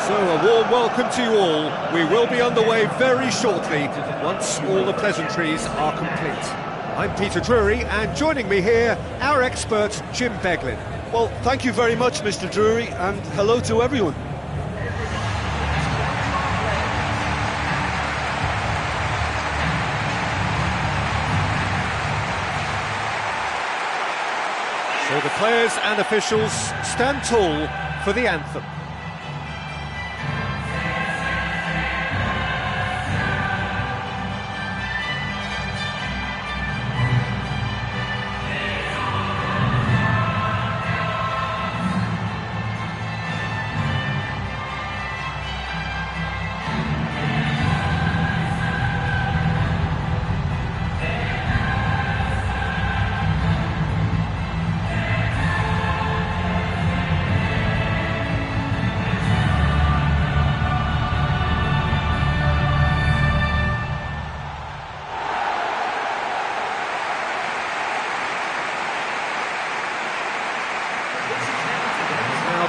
So a warm welcome to you all. We will be underway very shortly, once all the pleasantries are complete. I'm Peter Drury, and joining me here, our expert, Jim Beglin. Well, thank you very much, Mr. Drury, and hello to everyone. So the players and officials stand tall for the anthem.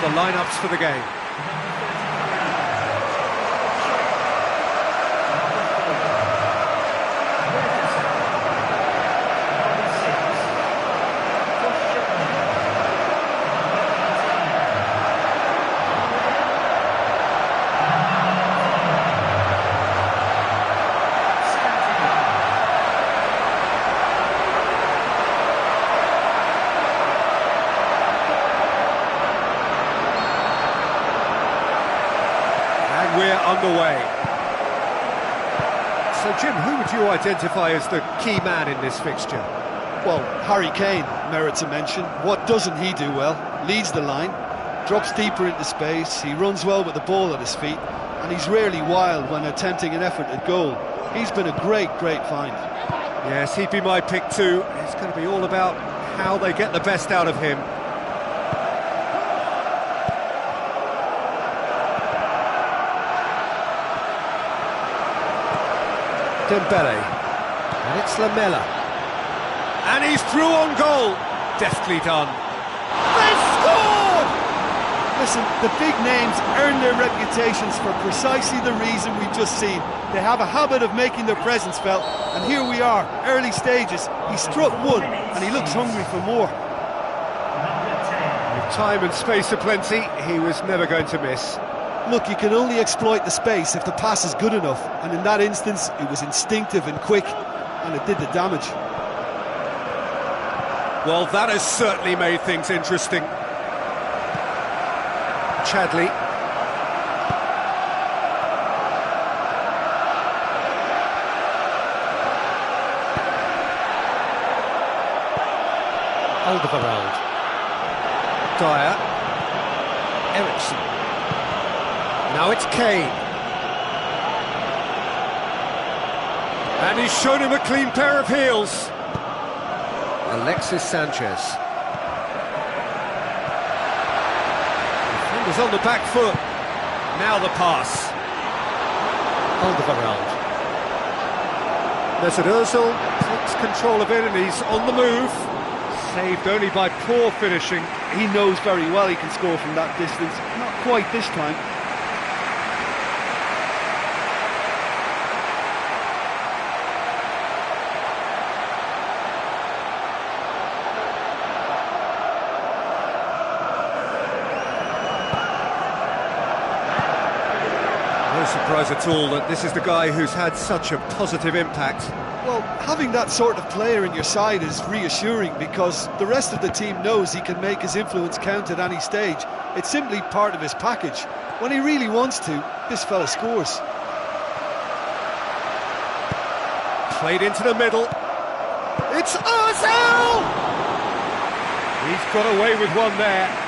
The lineups for the game. We're underway. So, Jim, who would you identify as the key man in this fixture? Well, Harry Kane merits a mention. What doesn't he do well? Leads the line, drops deeper into space, he runs well with the ball at his feet, and he's rarely wild when attempting an effort at goal. He's been a great find. Yes, he'd be my pick too. It's going to be all about how they get the best out of him. Dembele, and it's Lamela, and he's through on goal. Deftly done. They've scored! Listen, the big names earn their reputations for precisely the reason we've just seen. They have a habit of making their presence felt, and here we are, early stages. He struck one, and he looks hungry for more. With time and space aplenty, he was never going to miss. Look, you can only exploit the space if the pass is good enough, and in that instance it was instinctive and quick, and it did the damage. Well, that has certainly made things interesting. Chadli. Alderweireld. Dyer. Eriksson. Now it's Kane. And he's shown him a clean pair of heels. Alexis Sanchez. Defenders on the back foot. Now the pass. Alderweireld. Mesut Ozil takes control of it and he's on the move. Saved only by poor finishing. He knows very well he can score from that distance. Not quite this time. No surprise at all that this is the guy who's had such a positive impact. Well, having that sort of player in your side is reassuring because the rest of the team knows he can make his influence count at any stage. It's simply part of his package. When he really wants to, this fella scores. Played into the middle. It's Ozil! He's got away with one there.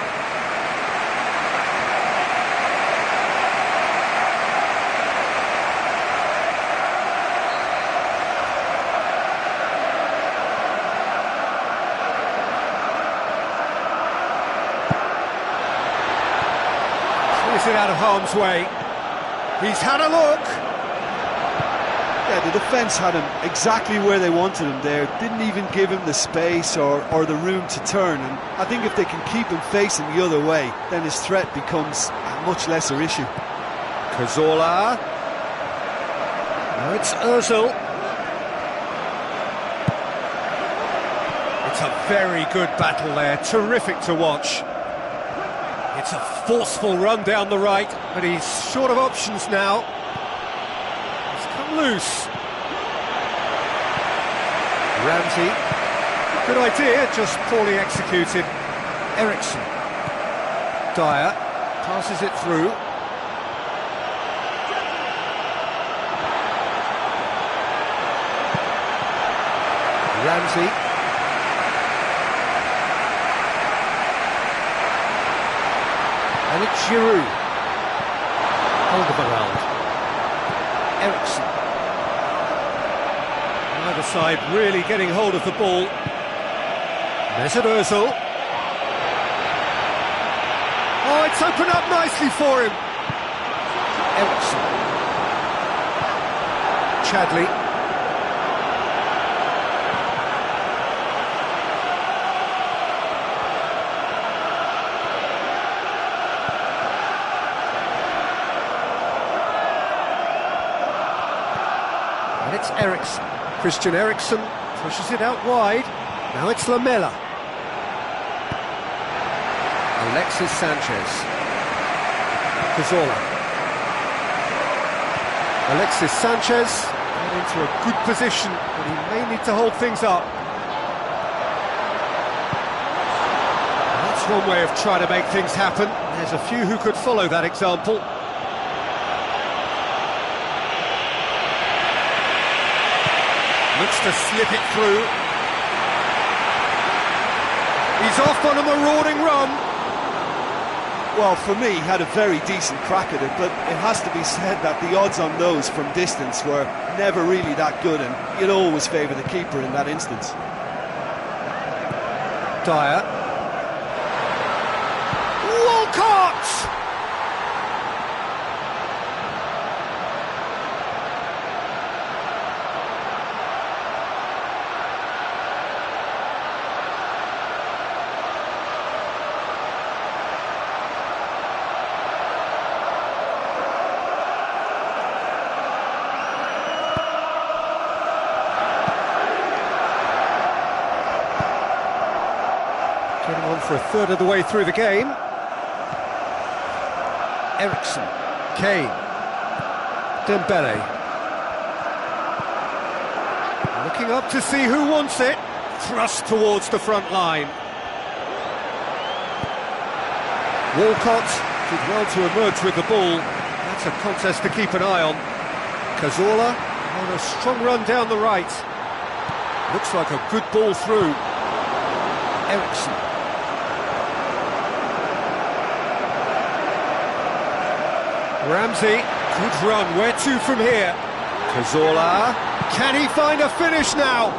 It out of harm's way. He's had a look. Yeah, the defence had him exactly where they wanted him there. Didn't even give him the space or the room to turn. And I think if they can keep him facing the other way, then his threat becomes a much lesser issue. Cazorla. Now it's Ozil. It's a very good battle there, terrific to watch. It's a forceful run down the right, but he's short of options now. He's come loose. Ramsey. Good idea, just poorly executed. Eriksen. Dyer passes it through. Ramsey. And it's Giroud. Alderweireld. Eriksen. Either side really getting hold of the ball. Mesut Ozil. Oh, it's opened up nicely for him. Eriksen. Chadli. And it's Eriksen. Christian Eriksen pushes it out wide. Now it's Lamela. Alexis Sanchez. Cazorla. Alexis Sanchez got into a good position, but he may need to hold things up. That's one way of trying to make things happen. There's a few who could follow that example. Looks to slip it through. He's off on a marauding run. Well, for me, he had a very decent crack at it, but it has to be said that the odds on those from distance were never really that good, and you'd always favour the keeper in that instance. Dyer. Walcott! Getting on for a third of the way through the game. Eriksen, Kane, Dembele. Looking up to see who wants it. Thrust towards the front line. Walcott did well to emerge with the ball. That's a contest to keep an eye on. Cazorla on a strong run down the right. Looks like a good ball through. Eriksen. Ramsey, good run, where to from here? Cazorla, can he find a finish now?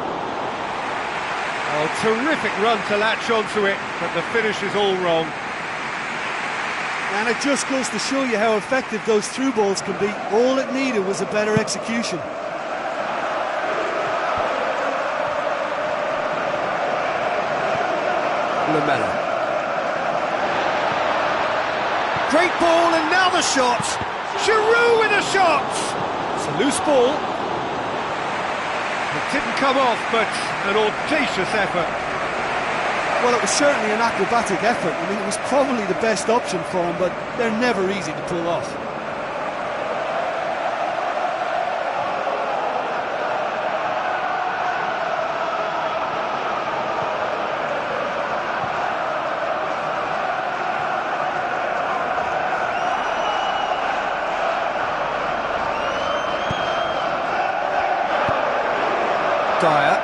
Oh, terrific run to latch onto it, but the finish is all wrong. And it just goes to show you how effective those through balls can be. All it needed was a better execution. Lamela. Great ball, and now the shot. Giroud with a shot. It's a loose ball. It didn't come off, but an audacious effort. Well, it was certainly an acrobatic effort. I mean, it was probably the best option for him, but they're never easy to pull off. Dyer.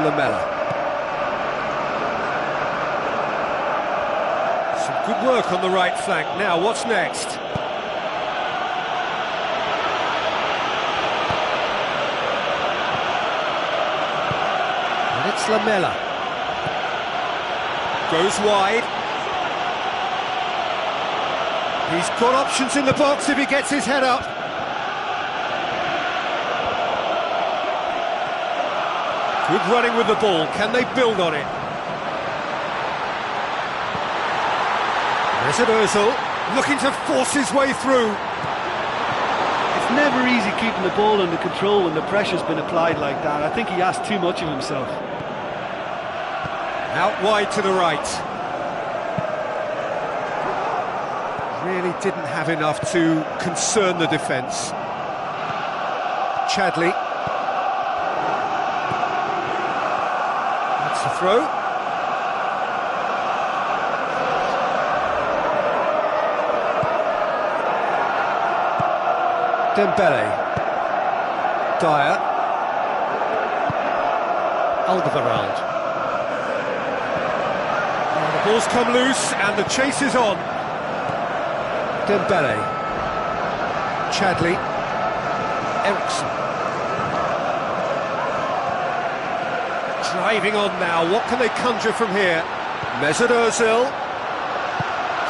Lamela. Some good work on the right flank. Now, what's next? And it's Lamela. Goes wide. He's got options in the box if he gets his head up. Good running with the ball. Can they build on it? Mesut Ozil. looking to force his way through. It's never easy keeping the ball under control when the pressure's been applied like that. I think he asked too much of himself. Out wide to the right. Really didn't have enough to concern the defence. Chadli. That's the throw. Dembele. Dyer. Alderweireld. The ball's come loose and the chase is on. Dembele. Chadli. Eriksen. Driving on now, what can they conjure from here? Mesut Ozil.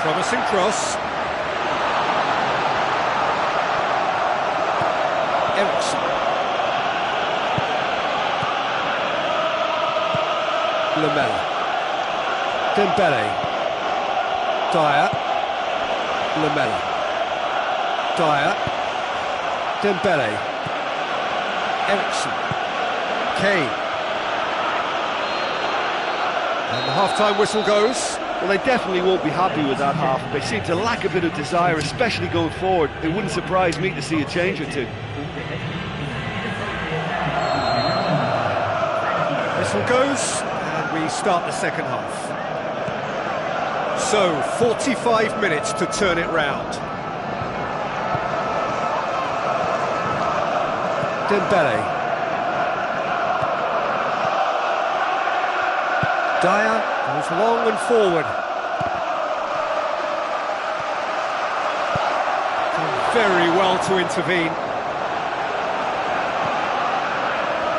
Promising cross. Eriksen. Lamela. Dembele. Dyer. Lamela. Dyer. Dembele. Eriksen. Kane. And the half-time whistle goes. Well, they definitely won't be happy with that half. They seem to lack a bit of desire, especially going forward. It wouldn't surprise me to see a change or two. Whistle goes, and we start the second half. So, 45 minutes to turn it round. Dembele. Dyer goes long and forward. Done very well to intervene.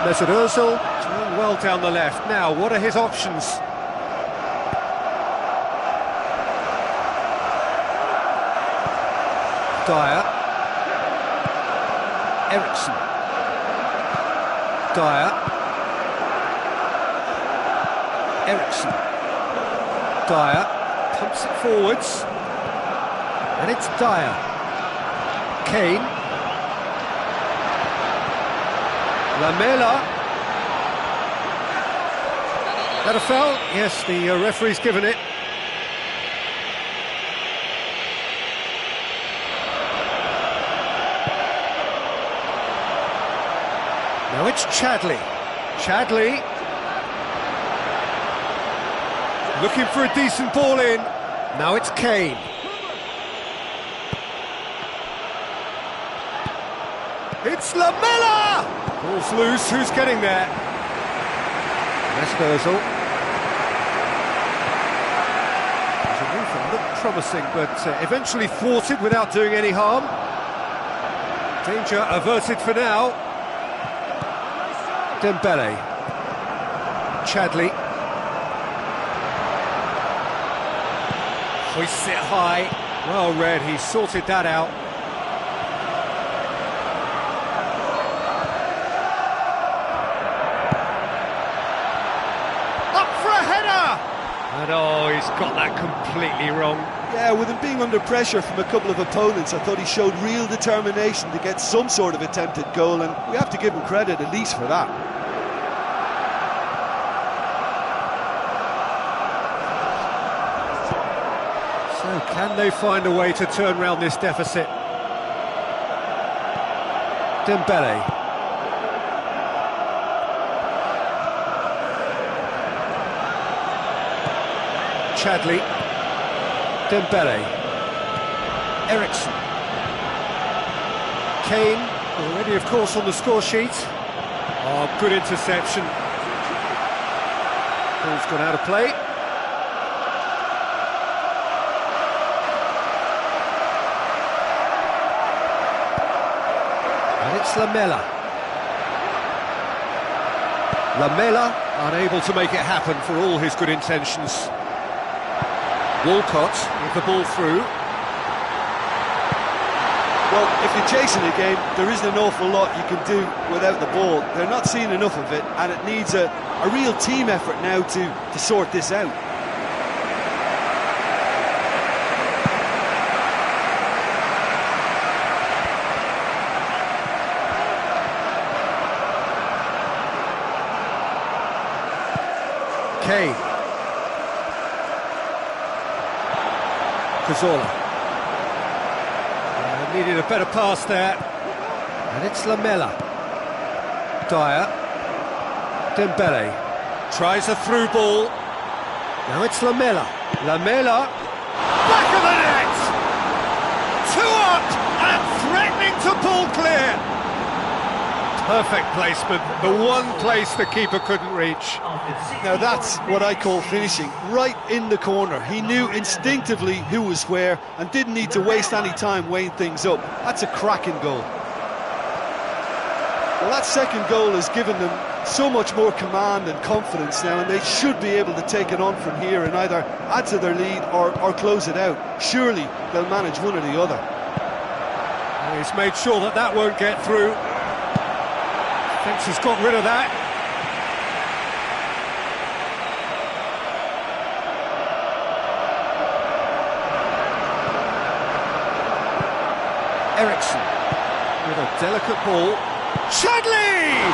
Mesut Ozil doing well down the left. Now, what are his options? Dyer. Eriksen. Dyer. Eriksen. Dyer pumps it forwards. And it's Dyer. Kane. Lamela. That a foul? Yes, the referee's given it. Now it's Chadli. Chadli. Looking for a decent ball in. Now it's Kane. It's Lamela! Ball's loose, who's getting there? Mesut Ozil. The movement looked promising, but eventually thwarted without doing any harm. Danger averted for now. Dembele. Chadli. Hoists it high. Well read, he sorted that out. Up for a header! And oh, he's got that completely wrong. Yeah, with him being under pressure from a couple of opponents, I thought he showed real determination to get some sort of attempted goal, and we have to give him credit at least for that. So can they find a way to turn round this deficit? Dembele. Chadli. Dembele. Eriksen. Kane, already of course on the score sheet. Oh, good interception. Ball's gone out of play. And it's Lamela. Lamela unable to make it happen for all his good intentions. Walcott with the ball through. Well, if you're chasing a game, there isn't an awful lot you can do without the ball. They're not seeing enough of it, and it needs a real team effort now to sort this out. Kane. Cazorla. Needed a better pass there. And it's Lamela. Dyer. Dembele. Tries a through ball. Now it's Lamela. Lamela. Back of the net! 2 up and threatening to pull clear. Perfect placement. The one place the keeper couldn't reach. Now that's what I call finishing, right in the corner. He knew instinctively who was where and didn't need to waste any time weighing things up. That's a cracking goal. Well, that second goal has given them so much more command and confidence now, and they should be able to take it on from here and either add to their lead or close it out. Surely they'll manage one or the other. He's made sure that that won't get through. Thinks he's got rid of that. Ericsson with a delicate ball. Chadli!